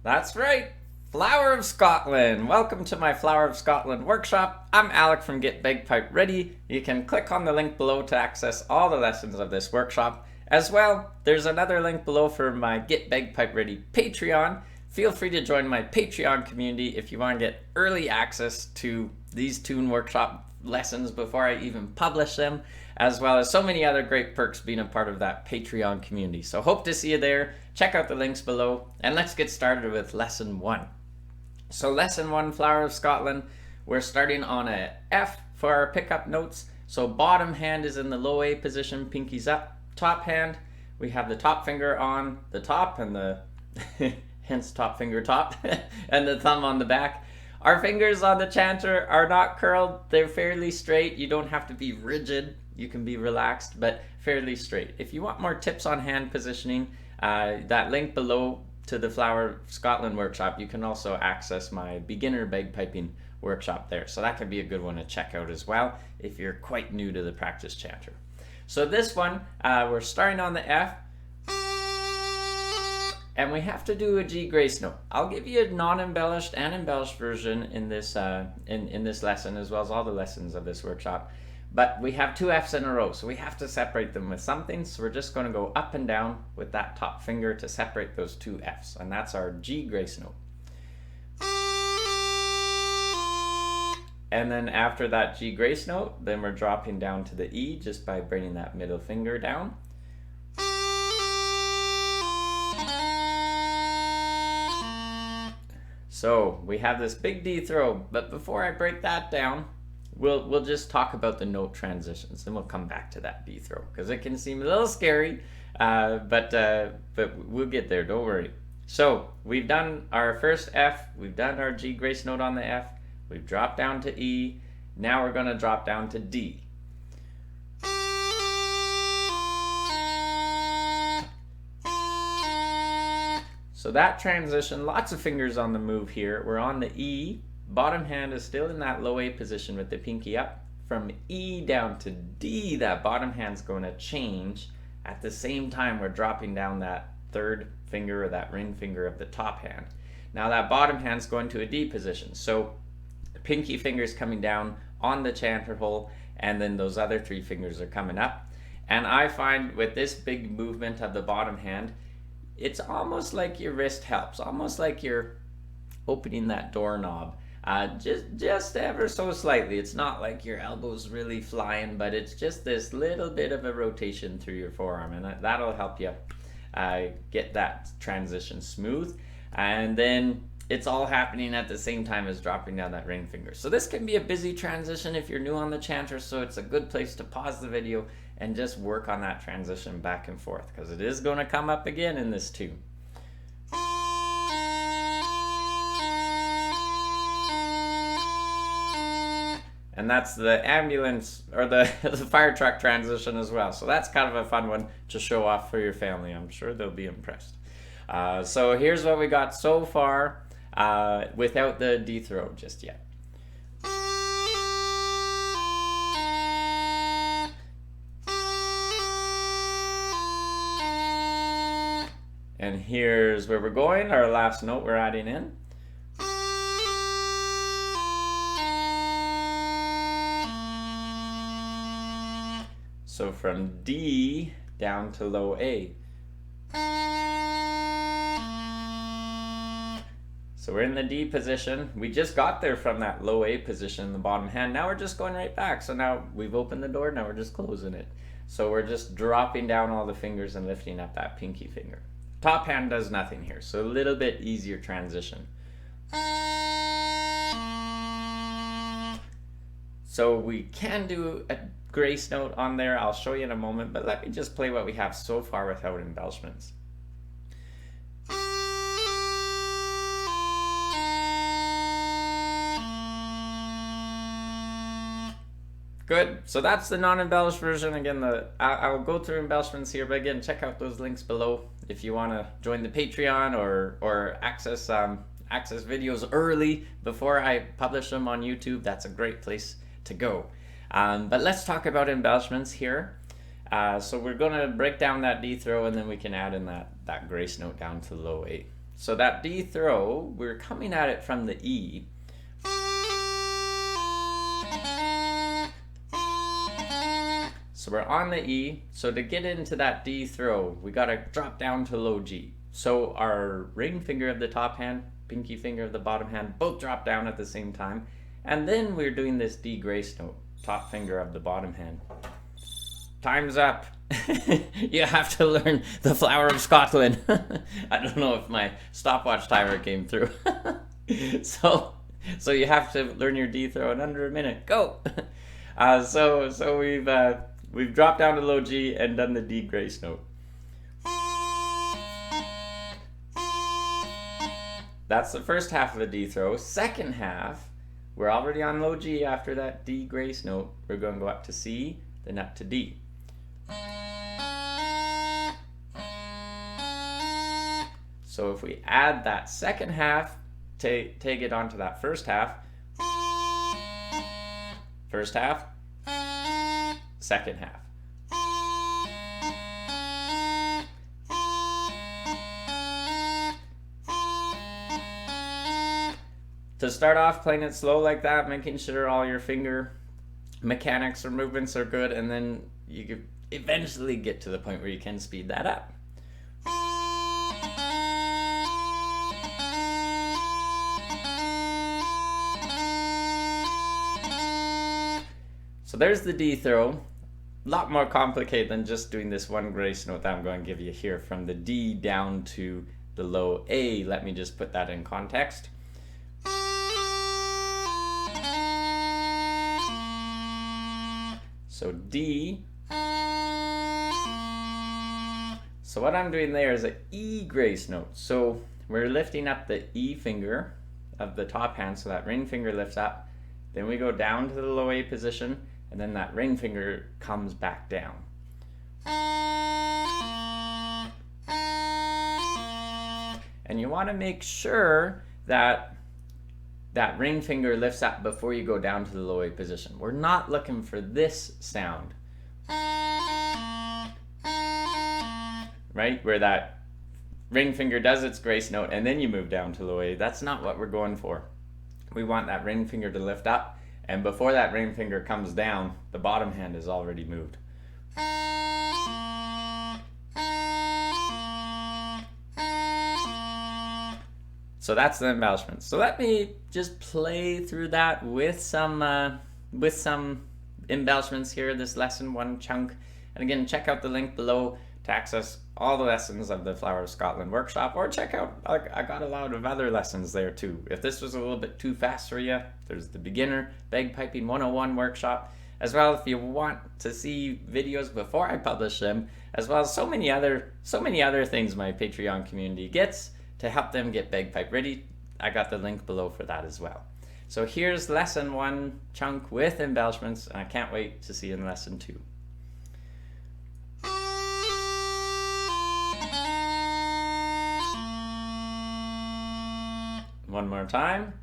That's right, Flower of Scotland. Welcome to my Flower of Scotland workshop. I'm Alec from getbagpipeready. You can click on the link below to access all the lessons of this workshop. As well, there's another link below for my Get Bagpipe Ready Patreon. Feel free to join my Patreon community if you want to get early access to these tune workshop lessons before I even publish them, as well as so many other great perks being a part of that Patreon community. So hope to see you there. Check out the links below, and let's get started with lesson 1. So lesson 1, Flower of Scotland, we're starting on a F for our pickup notes. So bottom hand is in the low A position, pinkies up. Top hand, we have the top finger on the top and the hence top finger top and the thumb on the back. Our fingers on the chanter are not curled, they're fairly straight. You don't have to be rigid, you can be relaxed, but fairly straight. If you want more tips on hand positioning, that link below to the Flower of Scotland workshop, you can also access my beginner bagpiping workshop there. So that could be a good one to check out as well if you're quite new to the practice chanter. So this one, we're starting on the F, and we have to do a G grace note. I'll give you a non-embellished and embellished version in this in this lesson, as well as all the lessons of this workshop. But we have 2 Fs in a row, so we have to separate them with something. So we're just going to go up and down with that top finger to separate those 2 Fs, and that's our G grace note. And then after that G grace note, then we're dropping down to the E just by bringing that middle finger down. So we have this big D throw, but before I break that down, we'll just talk about the note transitions, and we'll come back to that D throw because it can seem a little scary, but we'll get there, don't worry. So we've done our first F, we've done our G grace note on the F, we've dropped down to E, now we're going to drop down to D. So that transition, lots of fingers on the move here. We're on the E, bottom hand is still in that low A position with the pinky up. From E down to D, that bottom hand's going to change. At the same time, we're dropping down that third finger or that ring finger of the top hand. Now that bottom hand's going to a D position. So pinky fingers coming down on the chanter hole, and then those other 3 fingers are coming up. And I find with this big movement of the bottom hand, it's almost like your wrist helps, almost like you're opening that doorknob, just ever so slightly. It's not like your elbow's really flying, but it's just this little bit of a rotation through your forearm, and that'll help you get that transition smooth. And then it's all happening at the same time as dropping down that ring finger. So this can be a busy transition if you're new on the chanter, so it's a good place to pause the video and just work on that transition back and forth, because it is going to come up again in this tune. And that's the ambulance or the fire truck transition as well. So that's kind of a fun one to show off for your family. I'm sure they'll be impressed. So here's what we got so far without the D throw just yet. And here's where we're going, our last note we're adding in. So from D down to low A. So we're in the D position. We just got there from that low A position in the bottom hand. Now we're just going right back. So now we've opened the door, now we're just closing it. So we're just dropping down all the fingers and lifting up that pinky finger. Top hand does nothing here, so a little bit easier transition. So we can do a grace note on there, I'll show you in a moment, but let me just play what we have so far without embellishments. Good, so that's the non-embellished version. Again, I'll go through embellishments here, but again, check out those links below if you want to join the Patreon or access videos early before I publish them on YouTube. That's a great place to go. But let's talk about embellishments here. So we're going to break down that D throw, and then we can add in that grace note down to low A. So that D throw, we're coming at it from the E. So we're on the E. So to get into that D throw, we gotta drop down to low G. So our ring finger of the top hand, pinky finger of the bottom hand, both drop down at the same time. And then we're doing this D grace note, top finger of the bottom hand. Time's up. You have to learn the Flower of Scotland. I don't know if my stopwatch timer came through. So you have to learn your D throw in under a minute. Go. So we've dropped down to low G and done the D grace note. That's the first half of the D throw. Second half, we're already on low G after that D grace note. We're going to go up to C, then up to D. So if we add that second half, take it onto that first half, second half. To start off playing it slow like that, making sure all your finger mechanics or movements are good, and then you could eventually get to the point where you can speed that up. So there's the D throw. A lot more complicated than just doing this one grace note that I'm going to give you here from the D down to the low A. Let me just put that in context. So D. So what I'm doing there is an E grace note. So we're lifting up the E finger of the top hand, so that ring finger lifts up. Then we go down to the low A position, and then that ring finger comes back down. And you want to make sure that that ring finger lifts up before you go down to the low A position. We're not looking for this sound, right? Where that ring finger does its grace note and then you move down to low A. That's not what we're going for. We want that ring finger to lift up, and before that ring finger comes down, the bottom hand is already moved. So that's the embellishment. So let me just play through that with some embellishments here, this lesson one chunk. And again, check out the link below to access all the lessons of the Flower of Scotland workshop, or check out, I got a lot of other lessons there too. If this was a little bit too fast for you, there's the beginner bagpiping 101 workshop, as well if you want to see videos before I publish them, as well as so many other things my Patreon community gets to help them get bagpipe ready. I got the link below for that as well. So here's lesson one chunk with embellishments, and I can't wait to see you in lesson two. One more time.